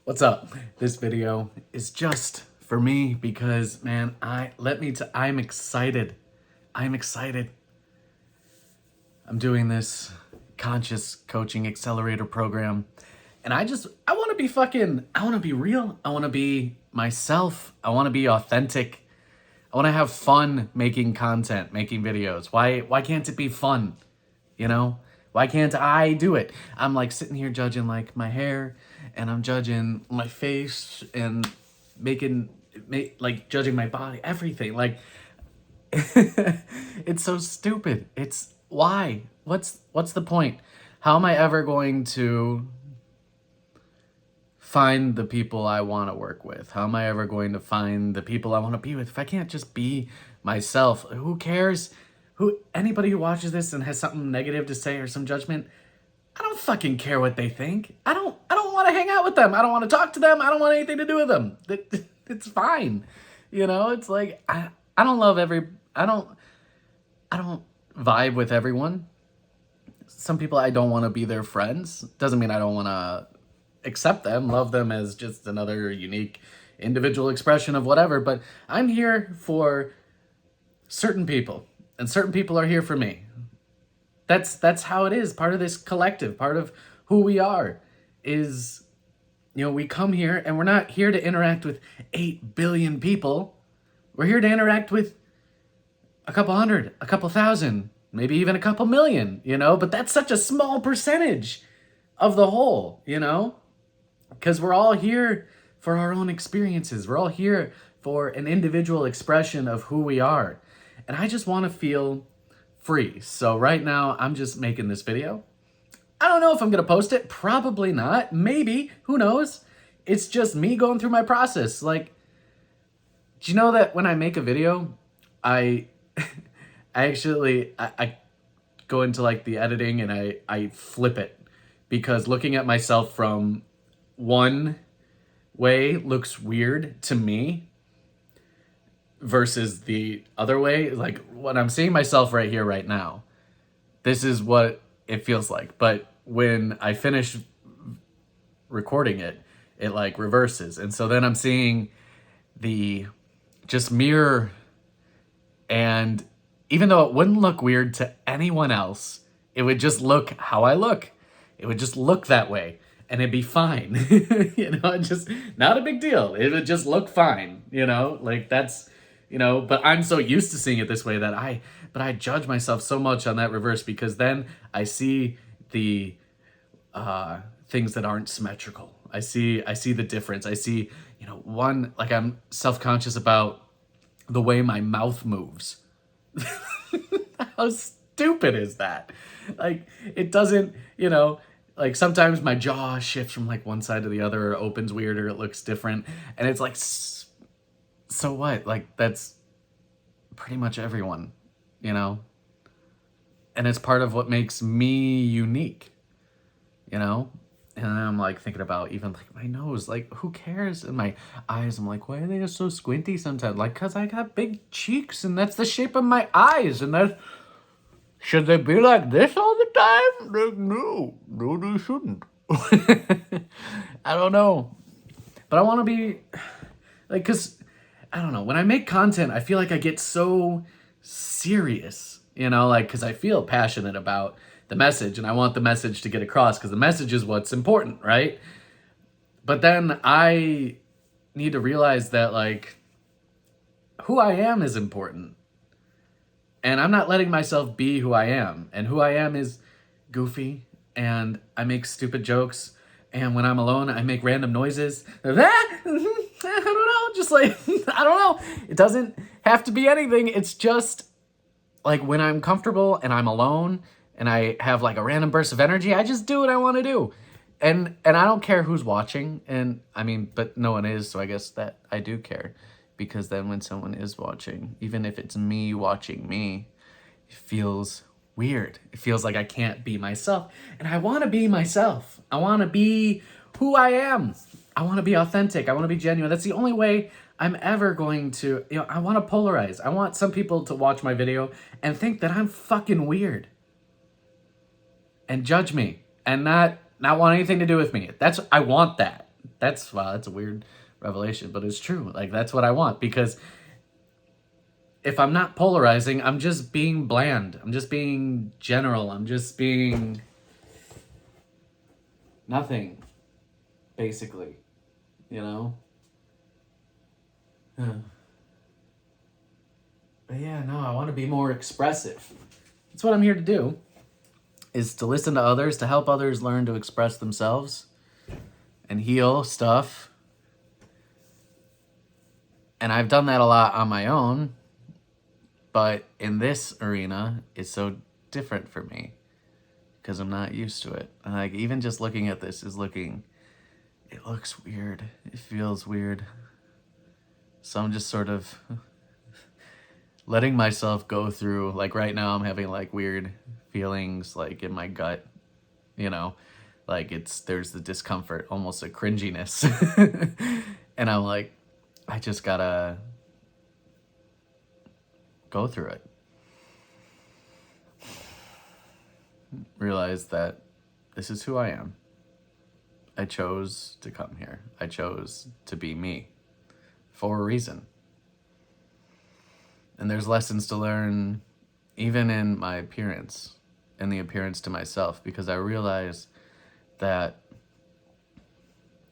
What's up? This video is just for me because, man, I'm excited. I'm excited. I'm doing this conscious coaching accelerator program, and I want to be real. I want to be myself. I want to be authentic. I want to have fun making content, making videos. Why can't it be fun? You know? Why can't I do it? I'm like sitting here judging like my hair, and I'm judging my face and judging my body, everything. Like it's so stupid. It's why? What's the point? How am I ever going to find the people I want to work with? How am I ever going to find the people I want to be with if I can't just be myself? Who cares? Anybody who watches this and has something negative to say or some judgment, I don't fucking care what they think. I don't want to hang out with them. I don't want to talk to them. I don't want anything to do with them. It's fine. You know, it's like I don't vibe with everyone. Some people I don't want to be their friends. Doesn't mean I don't want to accept them, love them as just another unique individual expression of whatever, but I'm here for certain people. And certain people are here for me. That's how it is. Part of this collective, part of who we are is, we come here and we're not here to interact with 8 billion people. We're here to interact with a couple hundred, a couple thousand, maybe even a couple million, but that's such a small percentage of the whole, because we're all here for our own experiences. We're all here for an individual expression of who we are. And I just want to feel free. So right now, I'm just making this video. I don't know if I'm going to post it. Probably not. Maybe. Who knows? It's just me going through my process. Like, do you know that when I make a video, I go into like the editing and I flip it. Because looking at myself from one way looks weird to me versus the other way. Like when I'm seeing myself right here, right now, this is what it feels like. But when I finish recording it, it like reverses. And so then I'm seeing the just mirror, and even though it wouldn't look weird to anyone else, it would just look how I look. It would just look that way and it'd be fine. Just not a big deal. It would just look fine, like that's, but I'm so used to seeing it this way that I judge myself so much on that reverse, because then I see the things that aren't symmetrical. I see the difference. I see, one, like I'm self-conscious about the way my mouth moves. How stupid is that? Like, it doesn't, like sometimes my jaw shifts from like one side to the other, or opens weird, or it looks different. And it's like, so what? Like, that's pretty much everyone, And it's part of what makes me unique, And I'm like thinking about even like my nose, like who cares? And my eyes, I'm like, why are they just so squinty sometimes? Like, cause I got big cheeks and that's the shape of my eyes. And should they be like this all the time? Like, no, they shouldn't. I don't know. But I want to be like, cause I don't know, when I make content, I feel like I get so serious, like, cause I feel passionate about the message and I want the message to get across, because the message is what's important, right? But then I need to realize that like who I am is important, and I'm not letting myself be who I am. And who I am is goofy, and I make stupid jokes, and when I'm alone I make random noises. I don't know, just like I don't know. It doesn't have to be anything. It's just like when I'm comfortable and I'm alone and I have like a random burst of energy, I just do what I want to do. And I don't care who's watching. And I mean, but no one is, so I guess that I do care. Because then when someone is watching, even if it's me watching me, it feels weird. It feels like I can't be myself. And I want to be myself. I want to be who I am. I want to be authentic. I want to be genuine. That's the only way I'm ever going to, I want to polarize. I want some people to watch my video and think that I'm fucking weird and judge me and not want anything to do with me. I want that. That's, wow, that's a weird revelation, but it's true. Like, that's what I want, because if I'm not polarizing, I'm just being bland. I'm just being general. I'm just being nothing, basically, you know? But yeah, no, I want to be more expressive. That's what I'm here to do, is to listen to others, to help others learn to express themselves and heal stuff. And I've done that a lot on my own, but in this arena, it's so different for me because I'm not used to it. And like, even just looking at this it looks weird. It feels weird. So I'm just sort of letting myself go through, like right now I'm having like weird feelings like in my gut, you know, like there's the discomfort, almost a cringiness. And I'm like, I just gotta go through it. Realize that this is who I am. I chose to come here. I chose to be me for a reason. And there's lessons to learn even in my appearance and the appearance to myself, because I realize that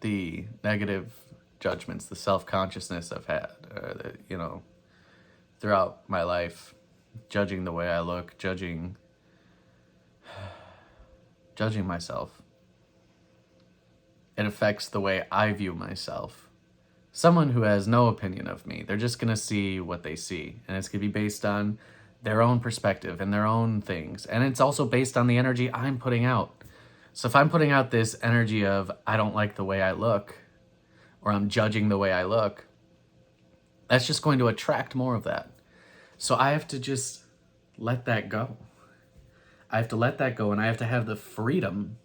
the negative judgments, the self-consciousness I've had, throughout my life, judging the way I look, judging myself, it affects the way I view myself. Someone who has no opinion of me, they're just going to see what they see. And it's going to be based on their own perspective and their own things. And it's also based on the energy I'm putting out. So if I'm putting out this energy of, I don't like the way I look, or I'm judging the way I look, that's just going to attract more of that. So I have to just let that go. I have to let that go, and I have to have the freedom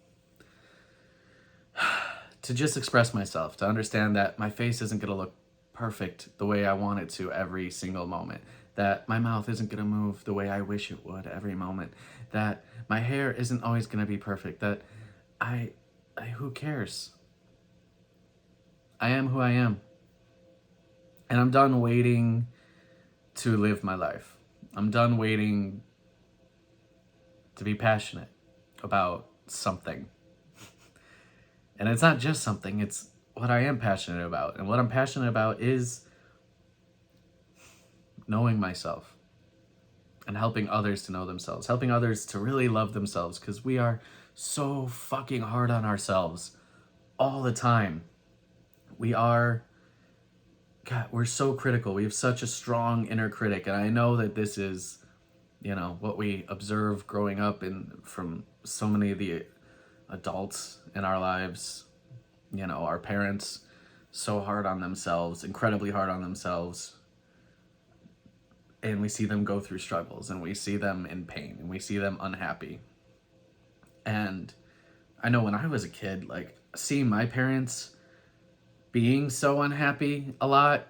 to just express myself, to understand that my face isn't going to look perfect the way I want it to every single moment, that my mouth isn't going to move the way I wish it would every moment, that my hair isn't always going to be perfect, that who cares? I am who I am. And I'm done waiting to live my life. I'm done waiting to be passionate about something. And it's not just something, it's what I am passionate about. And what I'm passionate about is knowing myself and helping others to know themselves, helping others to really love themselves, because we are so fucking hard on ourselves all the time. God, we're so critical. We have such a strong inner critic. And I know that this is, what we observe growing up from so many of the adults in our lives, our parents, so hard on themselves, incredibly hard on themselves. And we see them go through struggles, and we see them in pain, and we see them unhappy. And I know when I was a kid, like, seeing my parents being so unhappy a lot,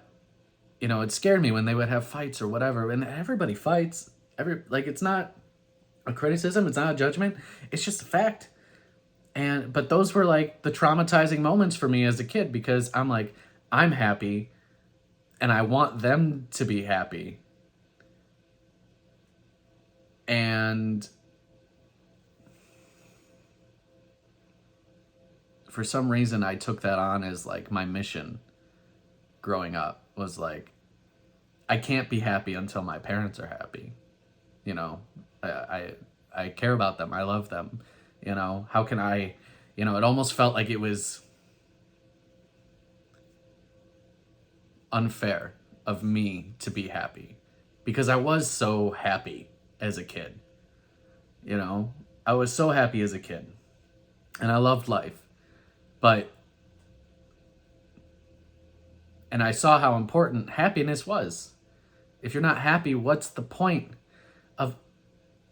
it scared me when they would have fights or whatever. And everybody fights. It's not a criticism, it's not a judgment, it's just a fact. But those were like the traumatizing moments for me as a kid, because I'm like, I'm happy and I want them to be happy. And for some reason, I took that on as like my mission growing up, was like, I can't be happy until my parents are happy. I care about them. I love them. How can I, it almost felt like it was unfair of me to be happy, because I was so happy as a kid. I was so happy as a kid and I loved life, and I saw how important happiness was. If you're not happy, what's the point of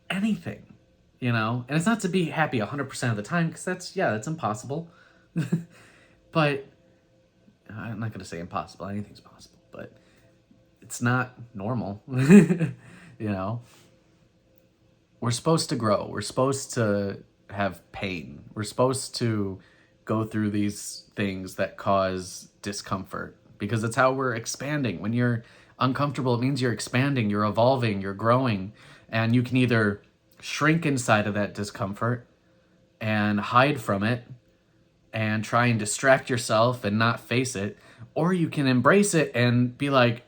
anything? And it's not to be happy 100% of the time, because that's impossible. But I'm not going to say impossible. Anything's possible, but it's not normal. We're supposed to grow. We're supposed to have pain. We're supposed to go through these things that cause discomfort, because it's how we're expanding. When you're uncomfortable, it means you're expanding, you're evolving, you're growing, and you can either shrink inside of that discomfort and hide from it and try and distract yourself and not face it, or you can embrace it and be like,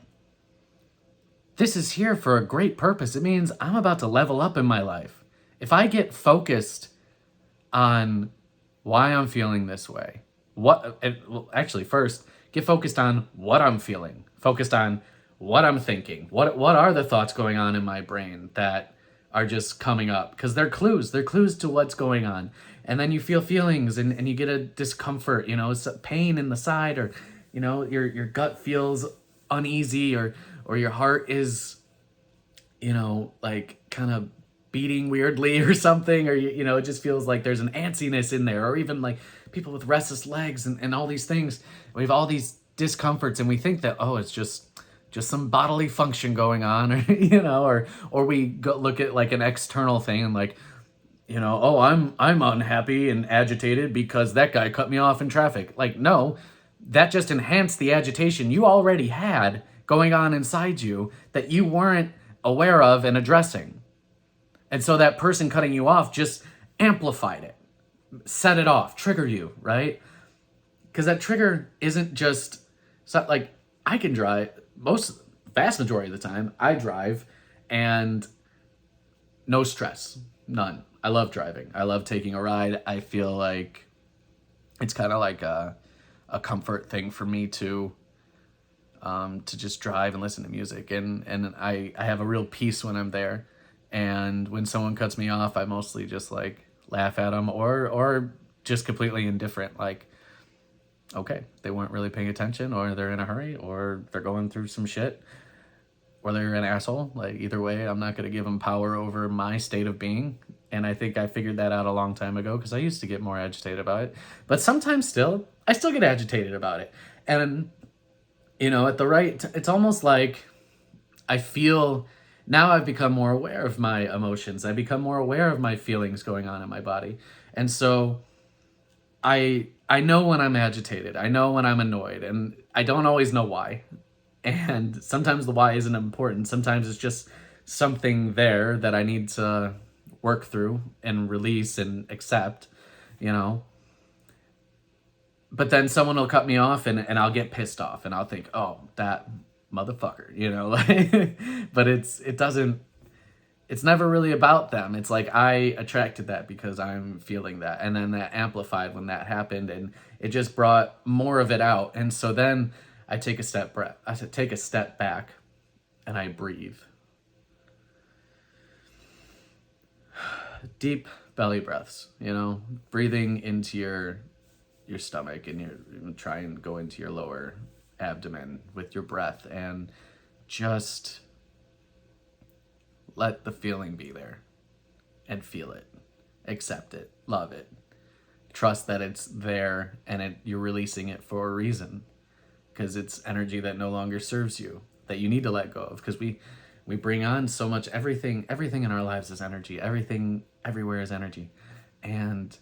this is here for a great purpose. It means I'm about to level up in my life. If I get focused on why I'm feeling this way, actually first, get focused on what I'm feeling, focused on what I'm thinking, what are the thoughts going on in my brain that are just coming up, because they're clues to what's going on. And then you feel feelings and you get a discomfort, it's a pain in the side, or your gut feels uneasy, or your heart is like kind of beating weirdly or something, or it just feels like there's an antsiness in there, or even like people with restless legs and all these things. We have all these discomforts and we think that, oh, it's just some bodily function going on, or or we go look at like an external thing and like, oh, I'm unhappy and agitated because that guy cut me off in traffic. Like, no, that just enhanced the agitation you already had going on inside you that you weren't aware of and addressing. And so that person cutting you off just amplified it, set it off, triggered you, right? Because that trigger isn't just like, I can drive vast majority of the time. I drive and no stress, none. I love driving. I love taking a ride. I feel like it's kind of like a comfort thing for me to just drive and listen to music. And I have a real peace when I'm there. And when someone cuts me off, I mostly just like laugh at them or just completely indifferent. Like, okay, they weren't really paying attention, or they're in a hurry, or they're going through some shit, or they're an asshole. Like, either way, I'm not going to give them power over my state of being. And I think I figured that out a long time ago, because I used to get more agitated about it. But sometimes I still get agitated about it. And, it's almost like I feel, now I've become more aware of my emotions. I become more aware of my feelings going on in my body. And so I know when I'm agitated. I know when I'm annoyed. And I don't always know why. And sometimes the why isn't important. Sometimes it's just something there that I need to work through and release and accept, But then someone will cut me off and I'll get pissed off and I'll think, oh, that motherfucker, But it's never really about them. It's like I attracted that because I'm feeling that. And then that amplified when that happened, and it just brought more of it out. And so then I take a step back and I breathe. Deep belly breaths, breathing into your stomach, and you try and go into your lower abdomen with your breath, and just let the feeling be there and feel it, accept it, love it, trust that it's there, and you're releasing it for a reason, because it's energy that no longer serves you, that you need to let go of, because we bring on so much. Everything in our lives is energy. Everything everywhere is energy. And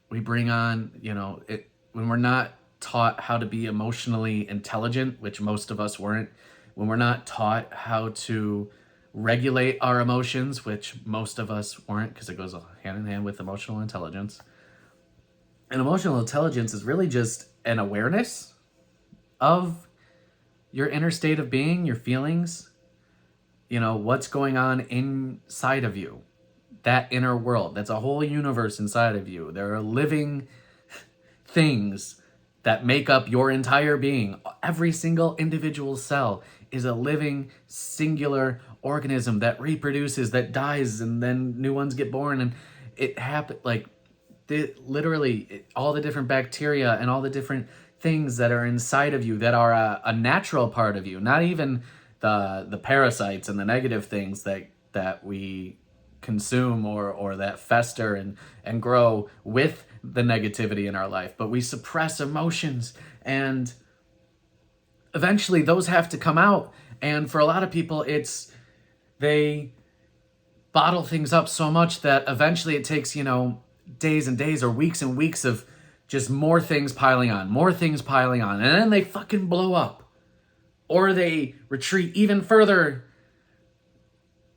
we bring on, it when we're not taught how to be emotionally intelligent, which most of us weren't, when we're not taught how to regulate our emotions, which most of us weren't, because it goes hand in hand with emotional intelligence. And emotional intelligence is really just an awareness of your inner state of being, your feelings, what's going on inside of you, that inner world. That's a whole universe inside of you. There are living things that make up your entire being. Every single individual cell is a living, singular organism that reproduces, that dies, and then new ones get born. And it happens, like, literally all the different bacteria and all the different things that are inside of you that are a natural part of you, not even the parasites and the negative things that we consume or that fester and grow with the negativity in our life. But we suppress emotions, and eventually those have to come out. And for a lot of people, they bottle things up so much that eventually it takes, days and days or weeks and weeks of just more things piling on, more things piling on, and then they fucking blow up. Or they retreat even further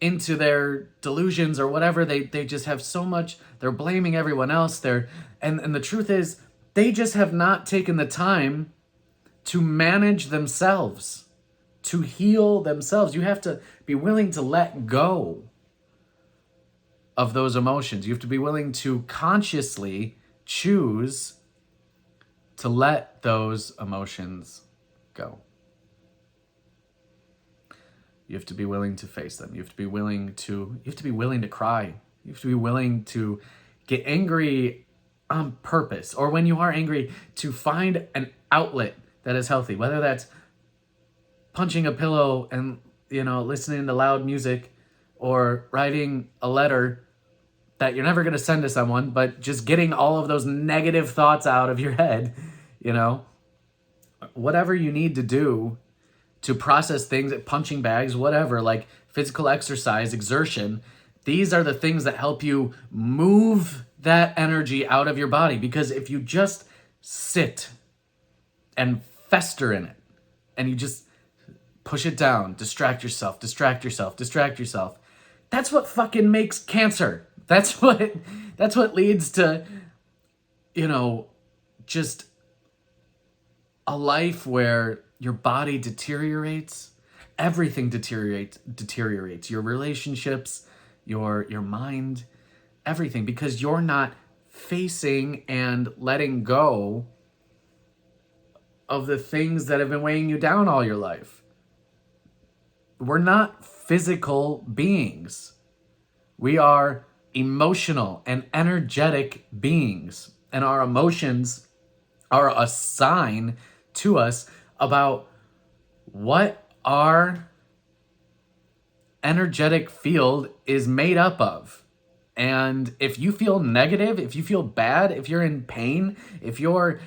into their delusions or whatever. They just have so much, they're blaming everyone else. And the truth is, they just have not taken the time to manage themselves, to heal themselves. You have to be willing to let go of those emotions. You have to be willing to consciously choose to let those emotions go. You have to be willing to face them. You have to be willing to cry. You have to be willing to get angry on purpose, or when you are angry, to find an outlet that is healthy, whether that's punching a pillow and, listening to loud music, or writing a letter that you're never going to send to someone, but just getting all of those negative thoughts out of your head, whatever you need to do to process things, punching bags, whatever, like physical exercise, exertion. These are the things that help you move that energy out of your body. Because if you just sit and fester in it, and you just push it down, distract yourself, that's what fucking makes cancer. That's what leads to, just a life where your body deteriorates, everything deteriorates, your relationships, your mind, everything, because you're not facing and letting go of the things that have been weighing you down all your life. We're not physical beings. We are emotional and energetic beings, and our emotions are a sign to us about what our energetic field is made up of. And if you feel negative, if you feel bad, if you're in pain, if you're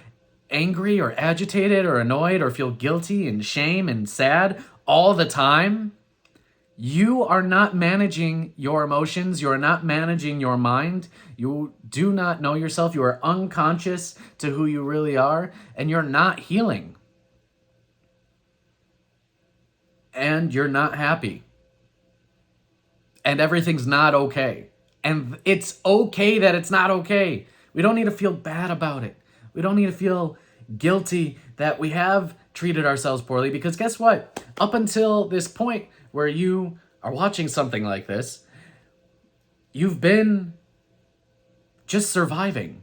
angry or agitated or annoyed or feel guilty and shame and sad all the time, you are not managing your emotions. You are not managing your mind. You do not know yourself. You are unconscious to who you really are, and you're not healing. And you're not happy. And everything's not okay. And it's okay that it's not okay. We don't need to feel bad about it. We don't need to feel guilty that we have treated ourselves poorly, because guess what? Up until this point where you are watching something like this, you've been just surviving,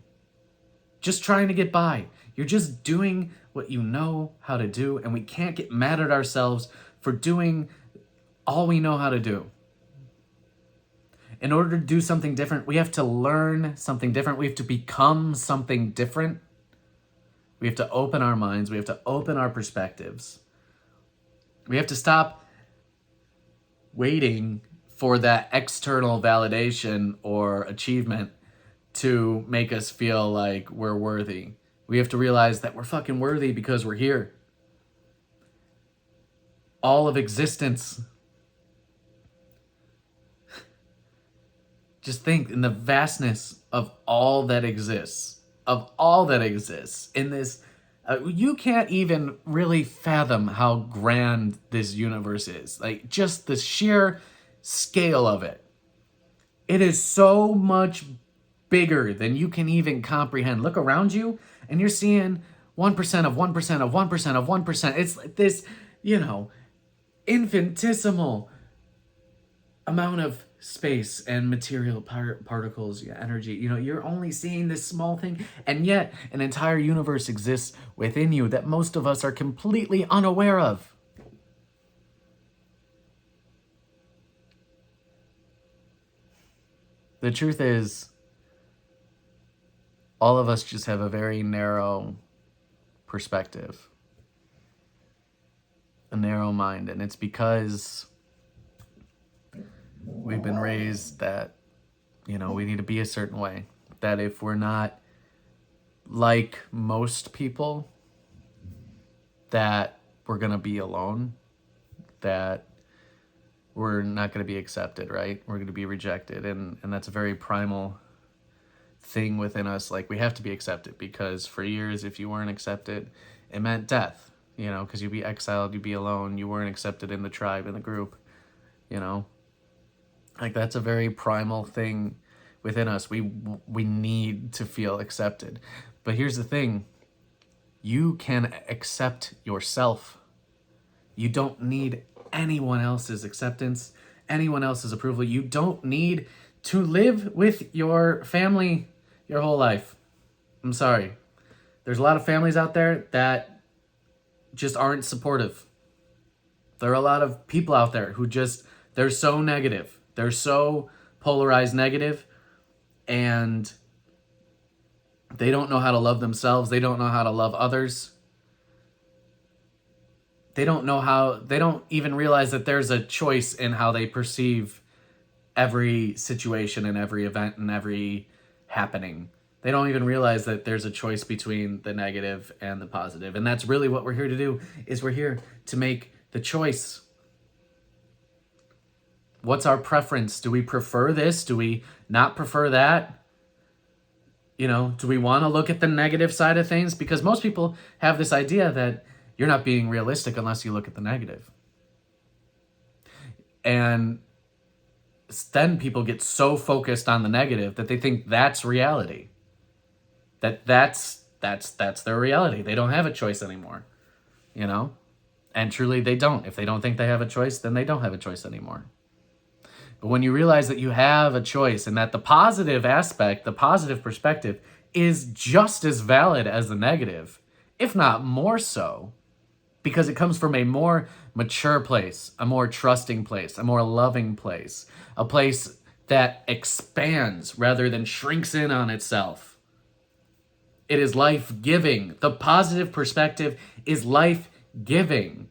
just trying to get by. You're just doing what you know how to do, and we can't get mad at ourselves for doing all we know how to do. In order to do something different, we have to learn something different. We have to become something different. We have to open our minds. We have to open our perspectives. We have to stop waiting for that external validation or achievement to make us feel like we're worthy. We have to realize that we're fucking worthy because we're here. All of existence. Just think in the vastness of all that exists, in this, you can't even really fathom how grand this universe is. Like, just the sheer scale of it. It is so much bigger than you can even comprehend. Look around you and you're seeing 1% of 1% of 1% of 1%. It's like this, infinitesimal amount of space and material particles, energy. You're only seeing this small thing, and yet an entire universe exists within you that most of us are completely unaware of. The truth is, all of us just have a very narrow perspective, a narrow mind, and it's because we've been raised that, we need to be a certain way. That if we're not like most people, that we're going to be alone, that we're not going to be accepted, right? We're going to be rejected. And that's a very primal thing within us, like we have to be accepted, because for years, if you weren't accepted, it meant death, you know, because you'd be exiled, you'd be alone, you weren't accepted in the tribe, in the group, you know. Like that's a very primal thing within us. We need to feel accepted. But here's the thing, you can accept yourself. You don't need anyone else's acceptance, anyone else's approval. You don't need to live with your family your whole life. I'm sorry. There's a lot of families out there that just aren't supportive. There are a lot of people out there who just, they're so negative. They're so polarized negative, and they don't know how to love themselves. They don't know how to love others. They don't even realize that there's a choice in how they perceive every situation and every event and every happening. They don't even realize that there's a choice between the negative and the positive. And that's really what we're here to do, is we're here to make the choice. What's our preference? Do we prefer this? Do we not prefer that? You know, do we want to look at the negative side of things? Because most people have this idea that you're not being realistic unless you look at the negative. And then people get so focused on the negative that they think that's reality. That's their reality. They don't have a choice anymore, you know? And truly they don't. If they don't think they have a choice, then they don't have a choice anymore. But when you realize that you have a choice, and that the positive aspect, the positive perspective, is just as valid as the negative, if not more so, because it comes from a more mature place, a more trusting place, a more loving place, a place that expands rather than shrinks in on itself. It is life-giving. The positive perspective is life-giving.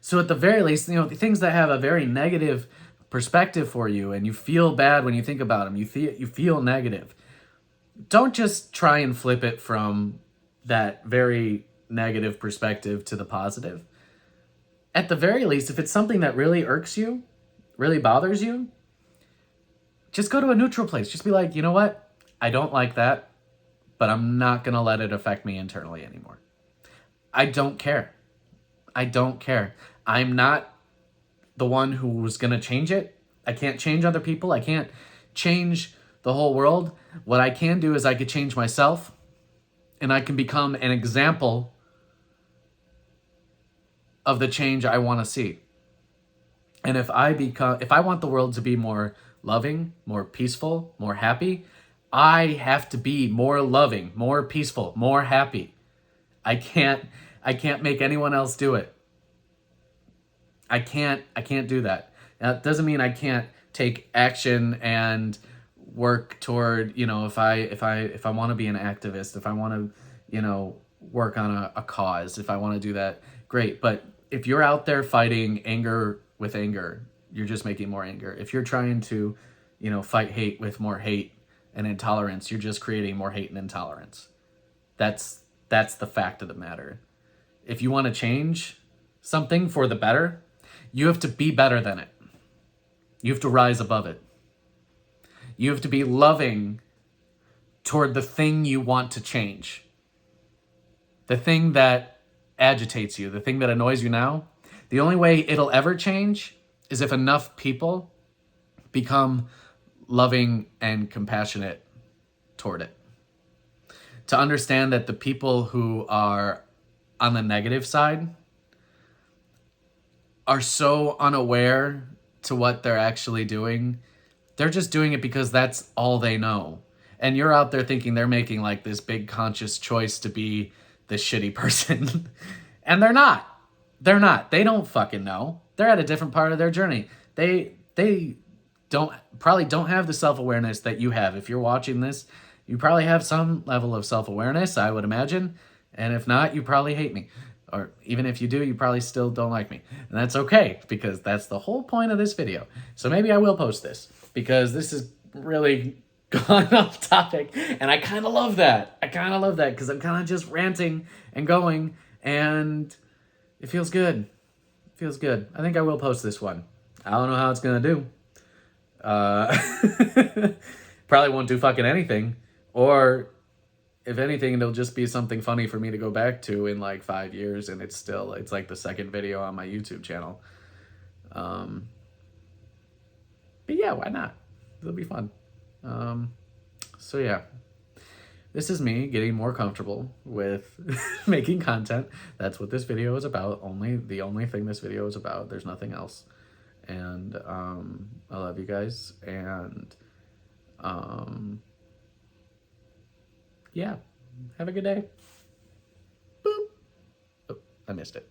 So at the very least, you know, things that have a very negative perspective for you, and you feel bad when you think about them, you feel negative, don't just try and flip it from that very negative perspective to the positive. At the very least, if it's something that really irks you, really bothers you, just go to a neutral place. Just be like, you know what? I don't like that, but I'm not going to let it affect me internally anymore. I don't care. I don't care. I'm not the one who's going to change it. I can't change other people. I can't change the whole world. What I can do is I could change myself, and I can become an example of the change I want to see. And if I want the world to be more loving, more peaceful, more happy, I have to be more loving, more peaceful, more happy. I can't make anyone else do it. I can't do that. Now, it doesn't mean I can't take action and work toward, you know, if I want to be an activist, if I want to, you know, work on a cause, if I want to do that, great. But if you're out there fighting anger with anger, you're just making more anger. If you're trying to, you know, fight hate with more hate and intolerance, you're just creating more hate and intolerance. That's the fact of the matter. If you want to change something for the better, you have to be better than it. You have to rise above it. You have to be loving toward the thing you want to change. The thing that agitates you, the thing that annoys you now, the only way it'll ever change is if enough people become loving and compassionate toward it. To understand that the people who are on the negative side are so unaware to what they're actually doing. They're just doing it because that's all they know. And you're out there thinking they're making like this big conscious choice to be the shitty person. And they're not. They're not. They don't fucking know. They're at a different part of their journey. They probably don't have the self-awareness that you have. If you're watching this, you probably have some level of self-awareness, I would imagine. And if not, you probably hate me. Or even if you do, you probably still don't like me. And that's okay, because that's the whole point of this video. So maybe I will post this, because this is really gone off topic. And I kind of love that. I kind of love that, because I'm kind of just ranting and going, and it feels good. It feels good. I think I will post this one. I don't know how it's going to do. Probably won't do fucking anything. Or if anything, it'll just be something funny for me to go back to in like 5 years, and it's like the second video on my YouTube channel. Um, but yeah, why not? It'll be fun. So yeah, this is me getting more comfortable with making content. That's what this video is about. The only thing this video is about. There's nothing else. And I love you guys. And yeah, have a good day. Boop. Oh, I missed it.